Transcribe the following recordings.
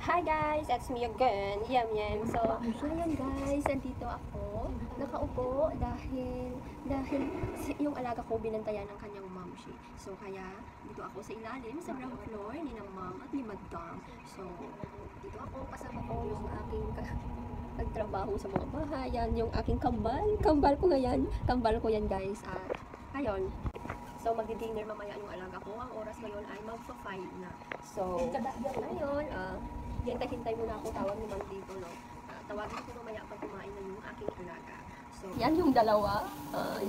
Hi guys, it's me again, Yam. So ayan guys, andito ako, nakaupo dahil yung alaga ko binantayan ng kanyang momshi. So kaya dito ako sa ilalim, sa ground floor ni ng mom at ni madam. So dito ako, kasama ko yung aking nagtrabaho sa mga bahayan, yung aking kambal ko yan guys. At ayun, so magdi-dinner mamaya yung alaga ko. Ang oras ngayon ay magpa-5 na. So ayun, hintay muna ako, tawag ni ma'am dito, no? Tawagin ko mamaya pag kumain na yung aking alaga. So, yan yung dalawa.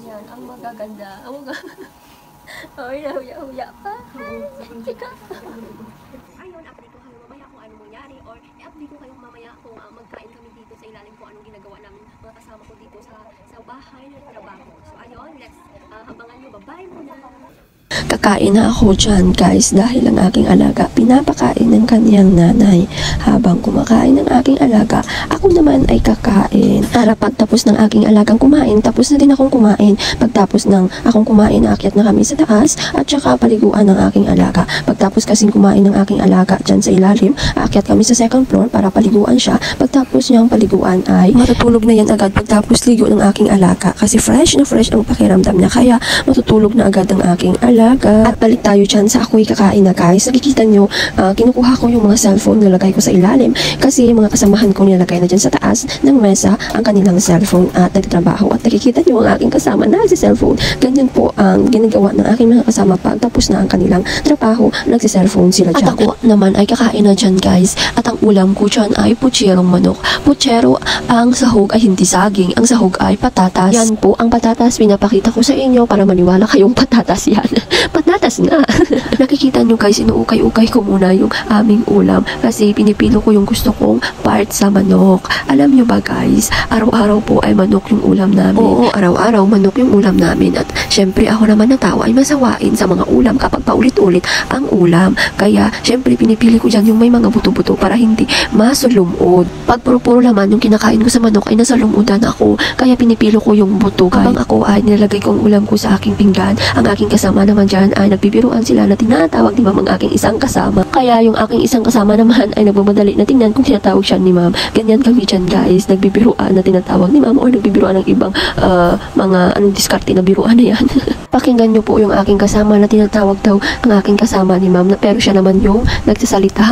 Yan, ang magaganda. Ay, nahuya-huya pa. Ayun, update ko kayo mamaya kung anong mangyari, or i-update ko kayo mamaya kung magkain kami dito sa ilalim, kung anong ginagawa namin mga kasama ko dito sa bahay ng trabaho. So, ayun, let's habangan nyo. Bye-bye muna! Kakain na ako dyan guys dahil ang aking alaga pinapakain ng kaniyang nanay. Habang kumakain ng aking alaga, ako naman ay kakain. Para pagtapos ng aking alagang kumain, tapos na din akong kumain. Pagtapos ng akong kumain, aakyat na kami sa taas at saka paliguan ng aking alaga. Pagtapos kasing kumain ng aking alaga dyan sa ilalim, aakyat kami sa second floor para paliguan siya. Pagtapos niyang paliguan ay matutulog na yan agad pagtapos ligo ng aking alaga kasi fresh na fresh ang pakiramdam niya, kaya matutulog na agad ang aking alaga. At balik tayo dyan sa ako'y kakain na guys. Nakikita nyo, kinukuha ko yung mga cellphone, nilagay ko sa ilalim kasi yung mga kasamahan ko nilagay na dyan sa taas ng mesa ang kanilang cellphone at nagtatrabaho. At nakikita nyo ang aking kasama na nagsi-cellphone. Ganyan po ang ginagawa ng aking mga kasama pag tapos na ang kanilang trabaho, nagsi-cellphone sila dyan. At ako naman ay kakain na dyan guys. At ang ulam ko dyan ay putserong manok. Putsero, ang sahog ay hindi saging. Ang sahog ay patatas. Yan po ang patatas. Pinapakita ko sa inyo para maniwala kayong patatas yan. Patatas nga. Nakikita nyo guys, inuukay-ukay ko muna yung aming ulam kasi pinipilo ko yung gusto kong part sa manok. Alam nyo ba guys, araw-araw po ay manok yung ulam namin. Oo, araw-araw manok yung ulam namin. At syempre ako naman na tao ay masawain sa mga ulam kapag paulit-ulit ang ulam. Kaya syempre pinipili ko dyan yung may mga buto-buto para hindi masulumod. Pag puro-puro laman yung kinakain ko sa manok ay nasa lumudan ako. Kaya pinipilo ko yung buto. Habang ako ay nilalagay ko ang ulam ko sa aking pinggan, ang aking kasama naman dyan ay nagbibiruan sila na tinatawag ni ma'am ang aking isang kasama. Kaya yung aking isang kasama naman ay nagmamadali na tingnan kung tinatawag siya ni ma'am. Ganyan kami dyan guys, nagbibiruan na tinatawag ni ma'am or nagbibiruan ng ibang mga diskarte na biruan na yan. Pakinggan nyo po yung aking kasama na tinatawag daw ang aking kasama ni ma'am, pero siya naman yung nagsasalita.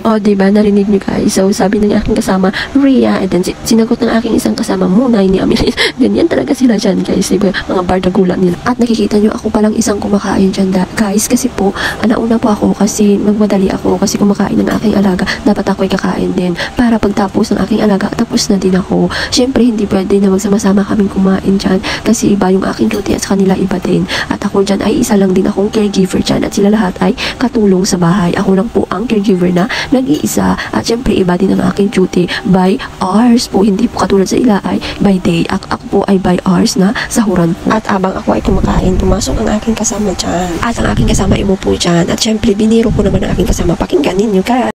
O, diba? Narinig nyo guys. So, sabi ng aking kasama, Rhea. And then, sinagot ng aking isang kasama, Munay ni Amelie. Ganyan talaga sila dyan, guys. Diba? Mga bardagulan nila. At nakikita nyo, ako palang isang kumakain dyan, guys. Kasi po, nauna po ako kasi magmadali ako kasi kumakain ng aking alaga. Dapat ako'y kakain din. Para pagtapos ng aking alaga, tapos na din ako. Siyempre, hindi pwede na magsama-sama kaming kumain dyan kasi iba yung aking duty at sa kanila iba din. At ako dyan ay isa lang din akong caregiver dyan at sila lahat ay katulong sa bahay. Ako lang po ang caregiver na nag-iisa at syempre iba din ang aking duty by hours po, hindi po katulad sa ila ay by day. Ako po ay by hours na sahuran po. At abang ako ay kumakain, pumasok ang aking kasama dyan at ang aking kasama imupo dyan at syempre biniro ko naman ang aking kasama. Pakinggan ninyo guys.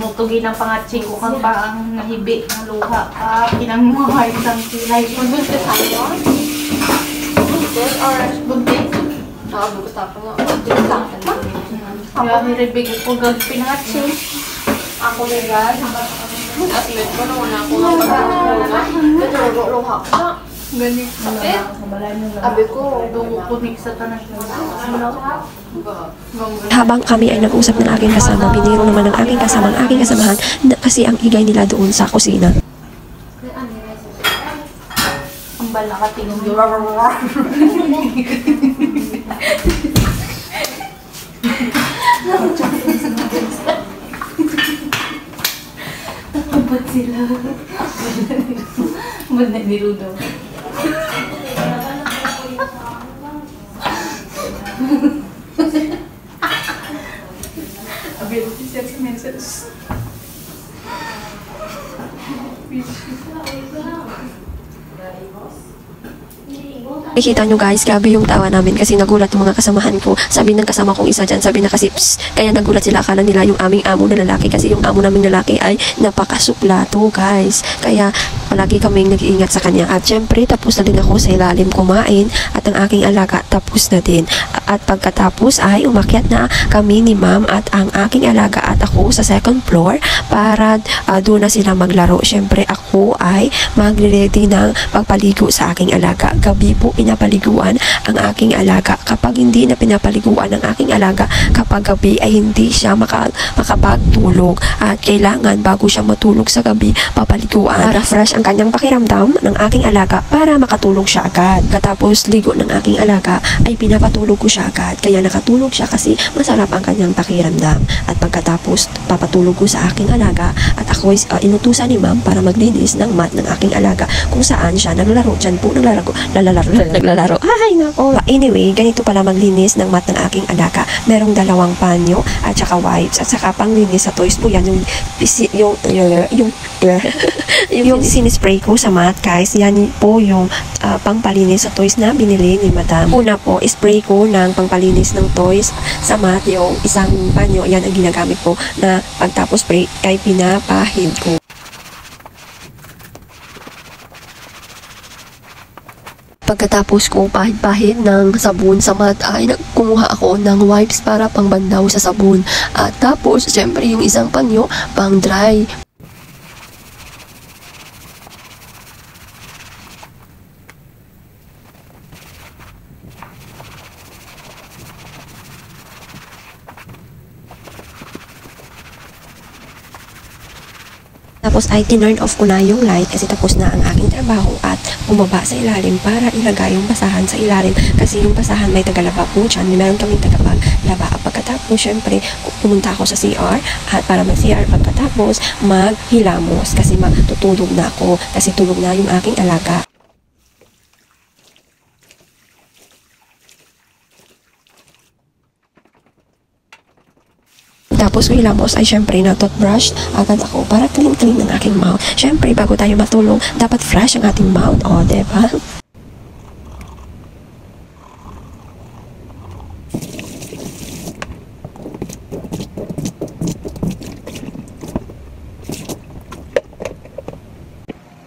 Mutugi ng pangatsi ko kang paang nahibi ng luha kinang mga isang kilay ko dun sa tayo orange buntis bukas ako nga kaya niribig ko gag pinatsi ako nagad asmet ko naman ako nga luha ko na ganit sakit abi ko kunik sa tanan Habang kami ay nag-usap ng aking kasama, biniro naman ng aking kasama ang aking kasamahan kasi ang igay nila doon sa kusina. Ang bala ka tingin nakabot sila ba't nagnirudo ability sets messages. Nakikita nyo guys, grabe yung tawa namin kasi nagulat yung mga kasamahan ko. Sabi ng kasama kong isa dyan, sabi na kasi psst, kaya nagulat sila, akala nila yung aming amo na lalaki kasi yung amo naming lalaki ay napakasuplato guys. Kaya palagi kaming nag-iingat sa kanya. At syempre, tapos na din ako sa ilalim kumain at ang aking alaga tapos na din. At pagkatapos ay umakyat na kami ni ma'am at ang aking alaga at ako sa second floor para doon na sila maglaro. Syempre ako ay magre-ready ng pagpaligo sa aking alaga. Gabi po pinapaliguan ang aking alaga. Kapag hindi na pinapaliguan ang aking alaga, kapag gabi ay hindi siya makapagtulog. At kailangan bago siya matulog sa gabi, papaliguan para fresh ang kanyang pakiramdam ng aking alaga para makatulog siya agad. Katapos ligo ng aking alaga ay pinapatulog ko siya agad. Kaya nakatulog siya kasi masarap ang kanyang pakiramdam. At pagkatapos papatulog ko sa aking alaga at ako inutusan ni ma'am para maglinis ng mat ng aking alaga kung saan siya naglalaro. Dyan po naglalaro. Ay, nako. Anyway, ganito pala maglinis ng mat ng aking alaga. Merong 2 panyo at saka wipes at saka panglinis sa toys po yan. Yung sinispray ko sa mat guys, yan po yung pangpalinis sa toys na binili ni madam. Una po, spray ko ng pangpalinis ng toys sa mat, yung isang panyo, yan ang ginagamit ko na pagtapos spray ay pinapahid ko. Pagkatapos ko pahid-pahid ng sabon sa mat ay kumuha ako ng wipes para pangbandaw sa sabon. At tapos, syempre yung isang panyo pang dry. Tapos ay tinurn off ko na yung light kasi tapos na ang aking trabaho at bumaba sa ilalim para ilagay yung basahan sa ilalim kasi yung basahan may tagalaba po dyan. Meron kaming tagapaglaba. Pagkatapos, syempre, pumunta ako sa CR at para mag-CR pagkatapos maghilamos kasi matutulog na ako kasi tulog na yung aking alaga. Tapos ko hilamos ay syempre na-toothbrush agad ako para clean ng aking mouth. Syempre bago tayo matulog, dapat fresh ang ating mouth. O, diba?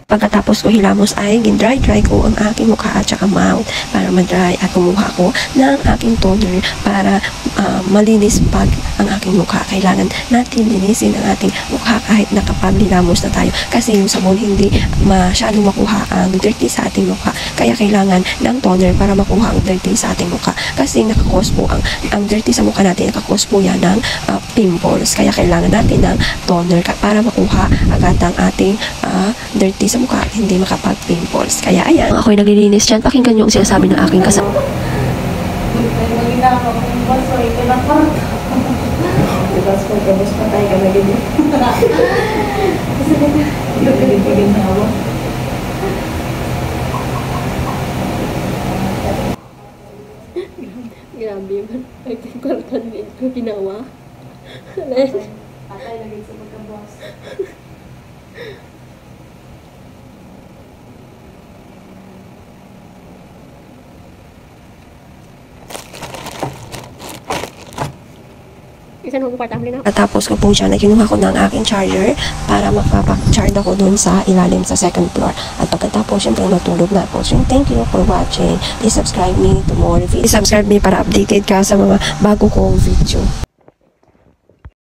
Pagkatapos ko hilamos ay gin-dry ko ang aking mukha at saka mouth para ma-dry at kumuha ko ng aking toner para malinis pag ang aking mukha. Kailangan natin linisin ang ating mukha kahit nakapaghilamos na tayo kasi yung sabon hindi masyadong makuha ang dirty sa ating mukha. Kaya kailangan ng toner para makuha ang dirty sa ating mukha kasi nakakos po ang dirty sa mukha natin, nakakos po yan ng pimples. Kaya kailangan natin ng toner para makuha agad ang ating dirty sa mukha at hindi makapag-pimples. Kaya ayan, ako'y naglilinis dyan. Pakinggan nyo ang sinasabi ng aking kasama. Grabe man. Ay, kwartan din ko ginawa. Patay lagi sa pagkabuas. Tapos ko po siya na kinuha ko ng aking charger para makapag-charge ako dun sa ilalim sa second floor. At pagkatapos, syempre natulog na ako. So, thank you for watching. Please subscribe me to more videos. Please subscribe me para updated ka sa mga bago kong video.